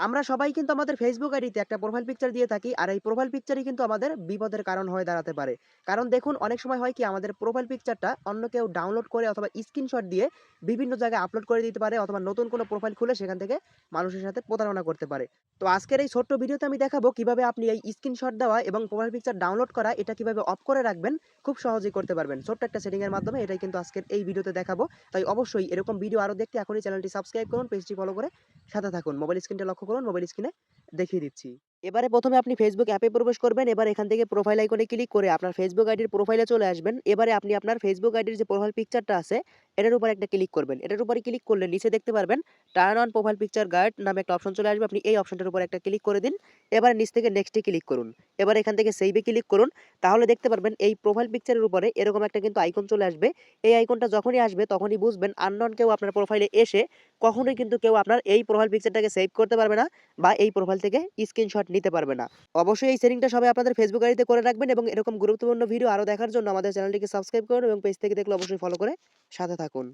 আমরা সবাই কিন্তু আমাদের ফেসবুক আইডিতে একটা প্রোফাইল পিকচার দিয়ে থাকি। আর এই প্রোফাইল পিকচারই কিন্তু আমাদের বিপদের কারণ হয়ে দাঁড়াতে পারে। কারণ দেখুন অনেক সময় হয় কি আমাদের প্রোফাইল পিকচারটা অন্য কেউ ডাউনলোড করে অথবা স্ক্রিনশট দিয়ে বিভিন্ন জায়গায় আপলোড করে দিতে পারে অথবা নতুন কোনো প্রোফাইল খুলে সেখান থেকে মানুষের সাথে প্রতারণা করতে পারে। তো আজকের এই ছোট্ট ভিডিওতে আমি দেখাবো কিভাবে আপনি এই স্ক্রিনশট দেওয়া এবং প্রোফাইল পিকচার ডাউনলোড করা এটা কিভাবে অফ করে রাখবেন খুব সহজেই করতে পারবেন। ছোট্ট একটা সেটিং এর মাধ্যমে এটাই কিন্তু আজকের এই ভিডিওতে দেখাবো। তাই অবশ্যই এরকম ভিডিও আরো দেখতে এখনই চ্যানেলটি সাবস্ক্রাইব করুন, পেজটি ফলো করে সাথে থাকুন। মোবাইল স্ক্রিনটা লক্ষ্য করুন, মোবাইল স্ক্রিনে দেখিয়ে দিচ্ছি। এবারে প্রথমে আপনি ফেসবুক অ্যাপে প্রবেশ করবেন। এবার এখান থেকে প্রোফাইল আইকনে ক্লিক করে আপনার ফেসবুক আইডির প্রোফাইলে চলে আসবেন। এবারে আপনি আপনার ফেসবুক আইডির যে প্রোফাইল পিকচারটা আছে এটার উপর একটা ক্লিক করবেন। এটার উপরে ক্লিক করলে নিচে দেখতে পারবেন turn on profile picture guide নামে একটা অপশন চলে আসবে। আপনি এই অপশনটার উপর একটা ক্লিক করে দিন। এবার নিচ থেকে নেক্সটে ক্লিক করুন। এবার এখান থেকে সেভে ক্লিক করুন। তাহলে দেখতে পারবেন এই প্রোফাইল পিকচারের উপরে এরকম একটা কিন্তু আইকন চলে আসবে। এই আইকনটা যখনই আসবে তখনই বুঝবেন আননোন কেউ আপনার প্রোফাইলে এসে কখনোই কিন্তু কেউ আপনার এই প্রোফাইল পিকচারটাকে সেভ করতে পারবে না বা এই প্রোফাইল থেকে স্ক্রিনশট নিতে পারবে না। অবশ্যই এই সেটিংটা সবাই আপনাদের ফেসবুক আইডিতে করে রাখবেন এবং এরকম গুরুত্বপূর্ণ ভিডিও আরো দেখার জন্য আমাদের চ্যানেলটিকে সাবস্ক্রাইব করুন এবং পেজ থেকে দেখলে অবশ্যই ফলো করে সাথে থাকুন।